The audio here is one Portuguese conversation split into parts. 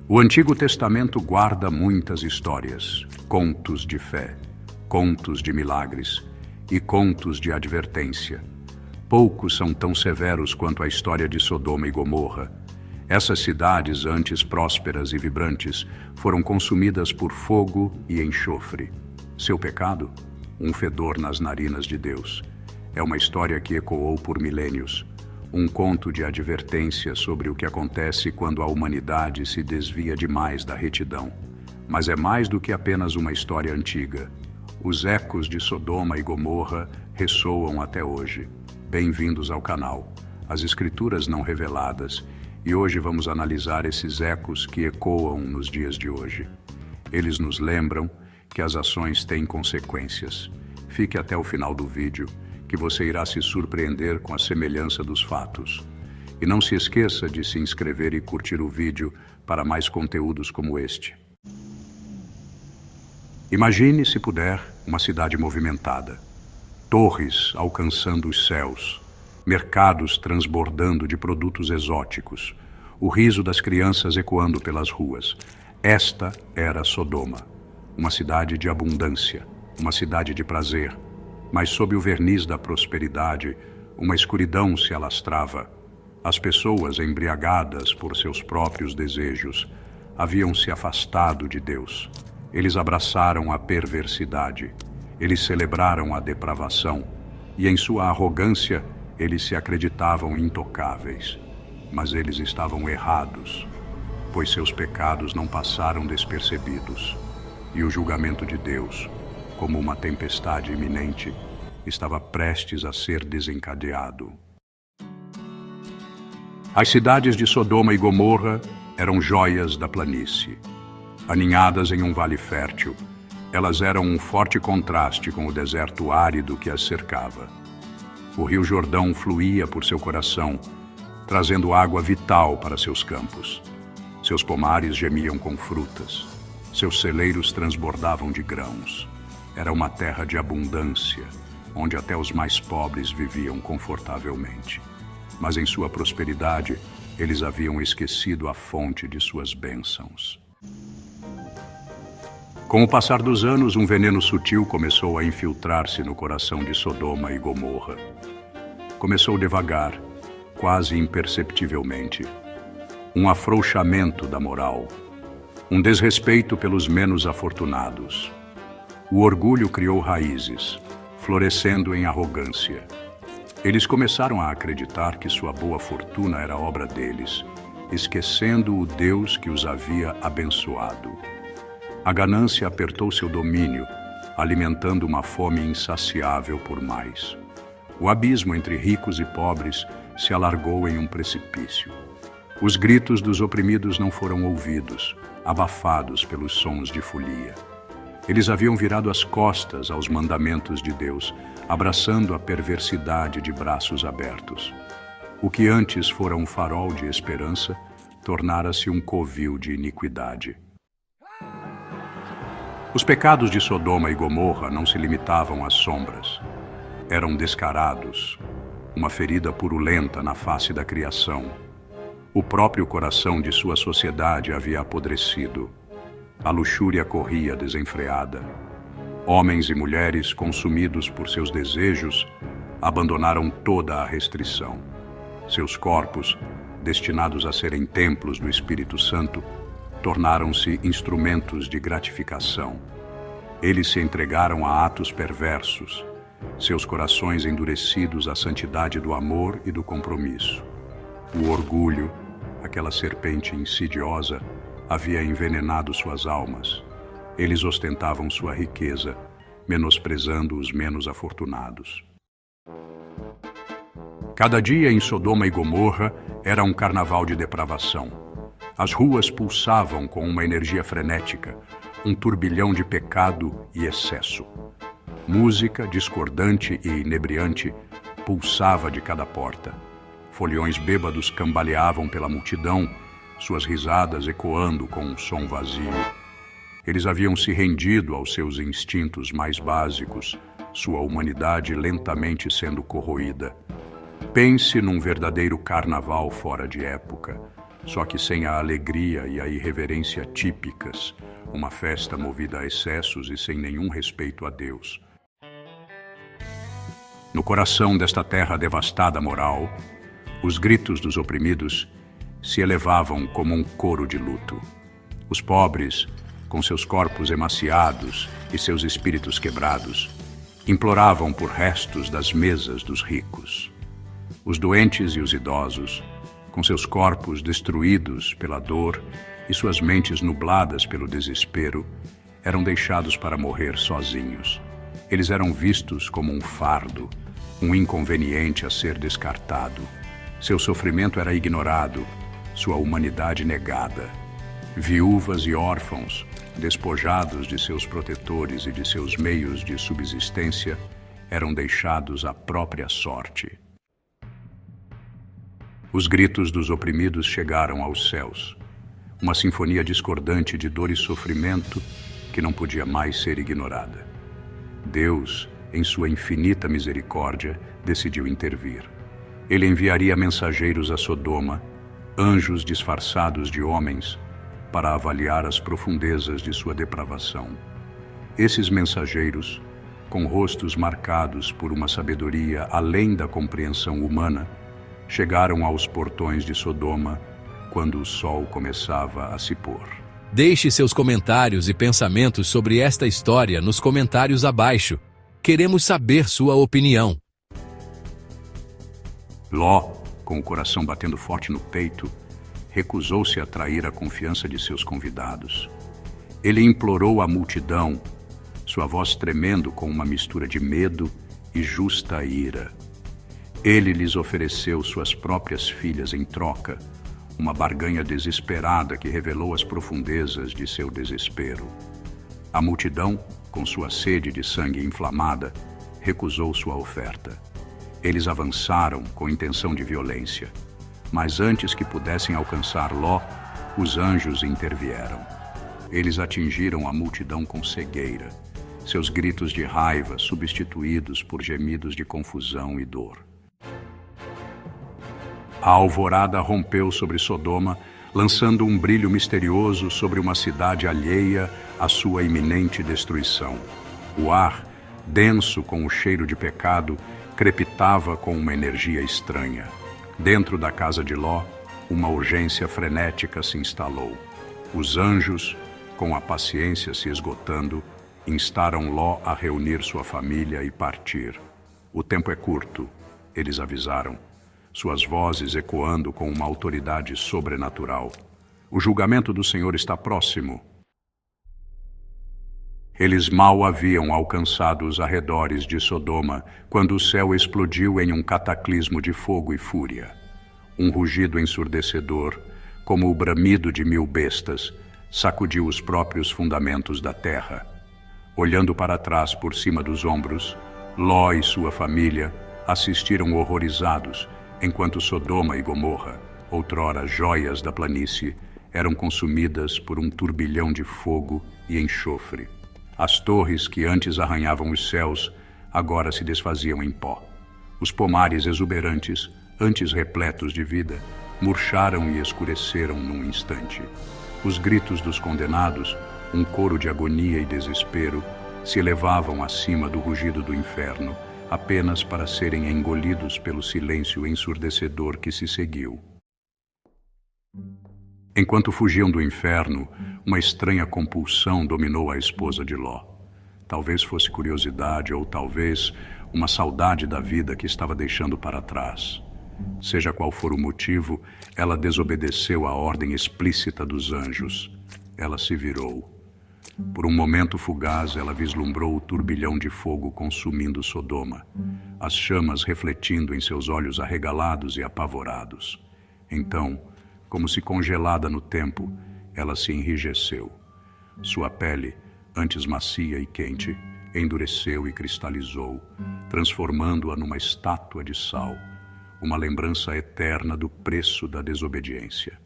O Antigo Testamento guarda muitas histórias, contos de fé, contos de milagres e contos de advertência. Poucos são tão severos quanto a história de Sodoma e Gomorra. Essas cidades, antes prósperas e vibrantes, foram consumidas por fogo e enxofre. Seu pecado? Um fedor nas narinas de Deus. É uma história que ecoou por milênios. Um conto de advertência sobre o que acontece quando a humanidade se desvia demais da retidão. Mas é mais do que apenas uma história antiga. Os ecos de Sodoma e Gomorra ressoam até hoje. Bem-vindos ao canal, As Escrituras Não Reveladas, e hoje vamos analisar esses ecos que ecoam nos dias de hoje. Eles nos lembram que as ações têm consequências. Fique até o final do vídeo, que você irá se surpreender com a semelhança dos fatos. E não se esqueça de se inscrever e curtir o vídeo para mais conteúdos como este. Imagine, se puder, uma cidade movimentada. Torres alcançando os céus, mercados transbordando de produtos exóticos, o riso das crianças ecoando pelas ruas. Esta era Sodoma, uma cidade de abundância, uma cidade de prazer, mas sob o verniz da prosperidade, uma escuridão se alastrava. As pessoas, embriagadas por seus próprios desejos, haviam se afastado de Deus. Eles abraçaram a perversidade, eles celebraram a depravação, e em sua arrogância eles se acreditavam intocáveis. Mas eles estavam errados, pois seus pecados não passaram despercebidos, e o julgamento de Deus, como uma tempestade iminente, estava prestes a ser desencadeado. As cidades de Sodoma e Gomorra eram joias da planície. Aninhadas em um vale fértil, elas eram um forte contraste com o deserto árido que as cercava. O rio Jordão fluía por seu coração, trazendo água vital para seus campos. Seus pomares gemiam com frutas, seus celeiros transbordavam de grãos. Era uma terra de abundância, onde até os mais pobres viviam confortavelmente. Mas em sua prosperidade, eles haviam esquecido a fonte de suas bênçãos. Com o passar dos anos, um veneno sutil começou a infiltrar-se no coração de Sodoma e Gomorra. Começou devagar, quase imperceptivelmente. Um afrouxamento da moral, um desrespeito pelos menos afortunados. O orgulho criou raízes, florescendo em arrogância. Eles começaram a acreditar que sua boa fortuna era obra deles, esquecendo o Deus que os havia abençoado. A ganância apertou seu domínio, alimentando uma fome insaciável por mais. O abismo entre ricos e pobres se alargou em um precipício. Os gritos dos oprimidos não foram ouvidos, abafados pelos sons de folia. Eles haviam virado as costas aos mandamentos de Deus, abraçando a perversidade de braços abertos. O que antes fora um farol de esperança, tornara-se um covil de iniquidade. Os pecados de Sodoma e Gomorra não se limitavam às sombras. Eram descarados, uma ferida purulenta na face da criação. O próprio coração de sua sociedade havia apodrecido. A luxúria corria desenfreada. Homens e mulheres, consumidos por seus desejos, abandonaram toda a restrição. Seus corpos, destinados a serem templos do Espírito Santo, tornaram-se instrumentos de gratificação. Eles se entregaram a atos perversos, seus corações endurecidos à santidade do amor e do compromisso. O orgulho, aquela serpente insidiosa, havia envenenado suas almas. Eles ostentavam sua riqueza, menosprezando os menos afortunados. Cada dia em Sodoma e Gomorra era um carnaval de depravação. As ruas pulsavam com uma energia frenética, um turbilhão de pecado e excesso. Música discordante e inebriante pulsava de cada porta. Foliões bêbados cambaleavam pela multidão, suas risadas ecoando com um som vazio. Eles haviam se rendido aos seus instintos mais básicos, sua humanidade lentamente sendo corroída. Pense num verdadeiro carnaval fora de época. só que sem a alegria e a irreverência típicas, uma festa movida a excessos e sem nenhum respeito a Deus. No coração desta terra devastada moral, os gritos dos oprimidos se elevavam como um coro de luto. Os pobres, com seus corpos emaciados e seus espíritos quebrados, imploravam por restos das mesas dos ricos. Os doentes e os idosos, com seus corpos destruídos pela dor e suas mentes nubladas pelo desespero, eram deixados para morrer sozinhos. Eles eram vistos como um fardo, um inconveniente a ser descartado. Seu sofrimento era ignorado, sua humanidade negada. Viúvas e órfãos, despojados de seus protetores e de seus meios de subsistência, eram deixados à própria sorte. Os gritos dos oprimidos chegaram aos céus, uma sinfonia discordante de dor e sofrimento que não podia mais ser ignorada. Deus, em sua infinita misericórdia, decidiu intervir. Ele enviaria mensageiros a Sodoma, anjos disfarçados de homens, para avaliar as profundezas de sua depravação. Esses mensageiros, com rostos marcados por uma sabedoria além da compreensão humana, chegaram aos portões de Sodoma quando o sol começava a se pôr. Deixe seus comentários e pensamentos sobre esta história nos comentários abaixo. Queremos saber sua opinião. Ló, com o coração batendo forte no peito, recusou-se a trair a confiança de seus convidados. Ele implorou à multidão, sua voz tremendo com uma mistura de medo e justa ira. Ele lhes ofereceu suas próprias filhas em troca, uma barganha desesperada que revelou as profundezas de seu desespero. A multidão, com sua sede de sangue inflamada, recusou sua oferta. Eles avançaram com intenção de violência, mas antes que pudessem alcançar Ló, os anjos intervieram. Eles atingiram a multidão com cegueira, seus gritos de raiva substituídos por gemidos de confusão e dor. A alvorada rompeu sobre Sodoma, lançando um brilho misterioso sobre uma cidade alheia à sua iminente destruição. O ar, denso com o cheiro de pecado, crepitava com uma energia estranha. Dentro da casa de Ló, uma urgência frenética se instalou. Os anjos, com a paciência se esgotando, instaram Ló a reunir sua família e partir. O tempo é curto, eles avisaram, suas vozes ecoando com uma autoridade sobrenatural. O julgamento do Senhor está próximo. Eles mal haviam alcançado os arredores de Sodoma quando o céu explodiu em um cataclismo de fogo e fúria. Um rugido ensurdecedor, como o bramido de 1000 bestas, sacudiu os próprios fundamentos da terra. Olhando para trás por cima dos ombros, Ló e sua família assistiram horrorizados, enquanto Sodoma e Gomorra, outrora joias da planície, eram consumidas por um turbilhão de fogo e enxofre. As torres que antes arranhavam os céus, agora se desfaziam em pó. Os pomares exuberantes, antes repletos de vida, murcharam e escureceram num instante. Os gritos dos condenados, um coro de agonia e desespero, se elevavam acima do rugido do inferno, apenas para serem engolidos pelo silêncio ensurdecedor que se seguiu. Enquanto fugiam do inferno, uma estranha compulsão dominou a esposa de Ló. Talvez fosse curiosidade ou talvez uma saudade da vida que estava deixando para trás. Seja qual for o motivo, ela desobedeceu à ordem explícita dos anjos. Ela se virou. Por um momento fugaz, ela vislumbrou o turbilhão de fogo consumindo Sodoma, as chamas refletindo em seus olhos arregalados e apavorados. Então, como se congelada no tempo, ela se enrijeceu. Sua pele, antes macia e quente, endureceu e cristalizou, transformando-a numa estátua de sal, uma lembrança eterna do preço da desobediência.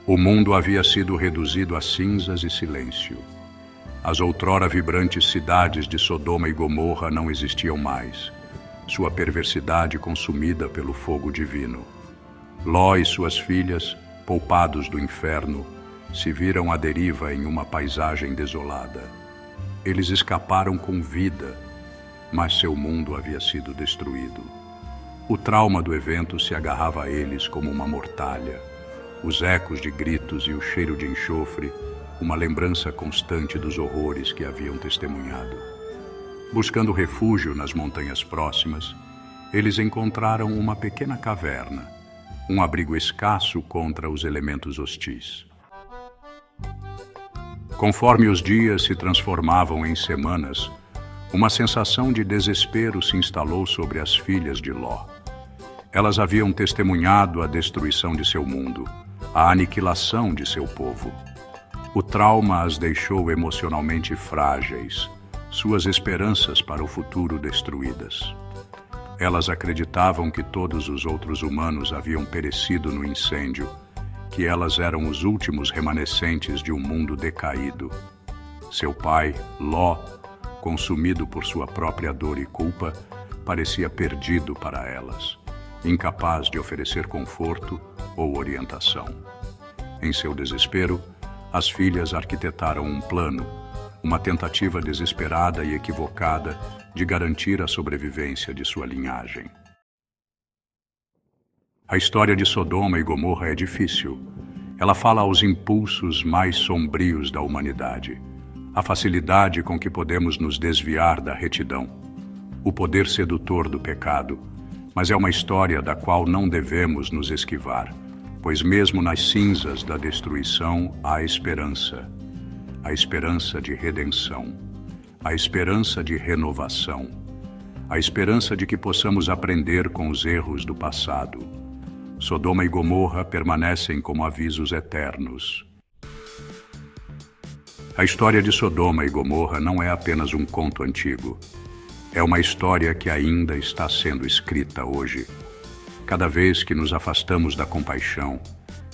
O mundo havia sido reduzido a cinzas e silêncio. As outrora vibrantes cidades de Sodoma e Gomorra não existiam mais, sua perversidade consumida pelo fogo divino. Ló e suas filhas, poupados do inferno, se viram à deriva em uma paisagem desolada. Eles escaparam com vida, mas seu mundo havia sido destruído. O trauma do evento se agarrava a eles como uma mortalha. Os ecos de gritos e o cheiro de enxofre, uma lembrança constante dos horrores que haviam testemunhado. Buscando refúgio nas montanhas próximas, eles encontraram uma pequena caverna, um abrigo escasso contra os elementos hostis. Conforme os dias se transformavam em semanas, uma sensação de desespero se instalou sobre as filhas de Ló. Elas haviam testemunhado a destruição de seu mundo, a aniquilação de seu povo. O trauma as deixou emocionalmente frágeis, suas esperanças para o futuro destruídas. Elas acreditavam que todos os outros humanos haviam perecido no incêndio, que elas eram os últimos remanescentes de um mundo decaído. Seu pai, Ló, consumido por sua própria dor e culpa, parecia perdido para elas, incapaz de oferecer conforto ou orientação. Em seu desespero, as filhas arquitetaram um plano, uma tentativa desesperada e equivocada de garantir a sobrevivência de sua linhagem. A história de Sodoma e Gomorra é difícil. Ela fala aos impulsos mais sombrios da humanidade, a facilidade com que podemos nos desviar da retidão, o poder sedutor do pecado, mas é uma história da qual não devemos nos esquivar, pois mesmo nas cinzas da destruição há esperança, a esperança de redenção, a esperança de renovação, a esperança de que possamos aprender com os erros do passado. Sodoma e Gomorra permanecem como avisos eternos. A história de Sodoma e Gomorra não é apenas um conto antigo. É uma história que ainda está sendo escrita hoje. Cada vez que nos afastamos da compaixão,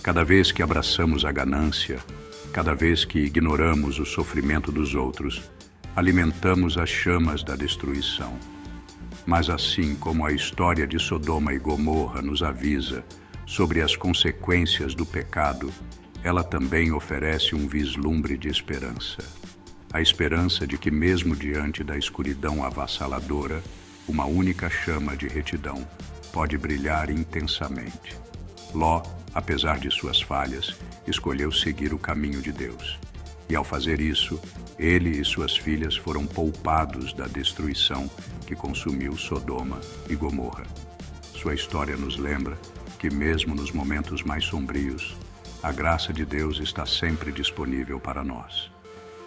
cada vez que abraçamos a ganância, cada vez que ignoramos o sofrimento dos outros, alimentamos as chamas da destruição. Mas assim como a história de Sodoma e Gomorra nos avisa sobre as consequências do pecado, ela também oferece um vislumbre de esperança. A esperança de que mesmo diante da escuridão avassaladora, uma única chama de retidão pode brilhar intensamente. Ló, apesar de suas falhas, escolheu seguir o caminho de Deus. E ao fazer isso, ele e suas filhas foram poupados da destruição que consumiu Sodoma e Gomorra. Sua história nos lembra que mesmo nos momentos mais sombrios, a graça de Deus está sempre disponível para nós.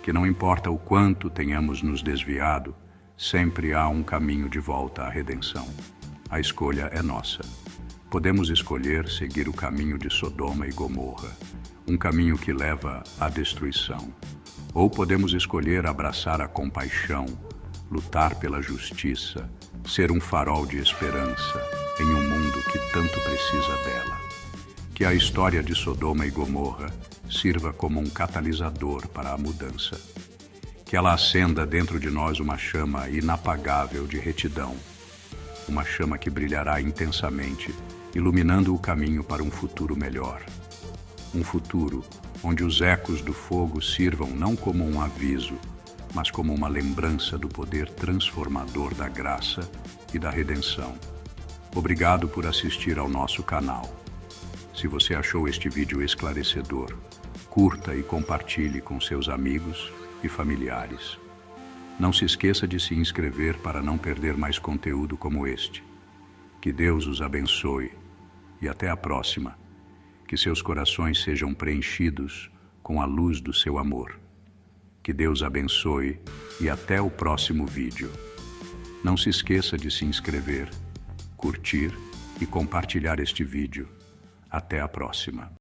Que não importa o quanto tenhamos nos desviado, sempre há um caminho de volta à redenção. A escolha é nossa. Podemos escolher seguir o caminho de Sodoma e Gomorra, um caminho que leva à destruição. Ou podemos escolher abraçar a compaixão, lutar pela justiça, ser um farol de esperança em um mundo que tanto precisa dela. Que a história de Sodoma e Gomorra sirva como um catalisador para a mudança. Que ela acenda dentro de nós uma chama inapagável de retidão, uma chama que brilhará intensamente, iluminando o caminho para um futuro melhor. Um futuro onde os ecos do fogo sirvam não como um aviso, mas como uma lembrança do poder transformador da graça e da redenção. Obrigado por assistir ao nosso canal. Se você achou este vídeo esclarecedor, curta e compartilhe com seus amigos e familiares. Não se esqueça de se inscrever para não perder mais conteúdo como este. Que Deus os abençoe e até a próxima. Que seus corações sejam preenchidos com a luz do seu amor. Que Deus abençoe e até o próximo vídeo. Não se esqueça de se inscrever, curtir e compartilhar este vídeo. Até a próxima.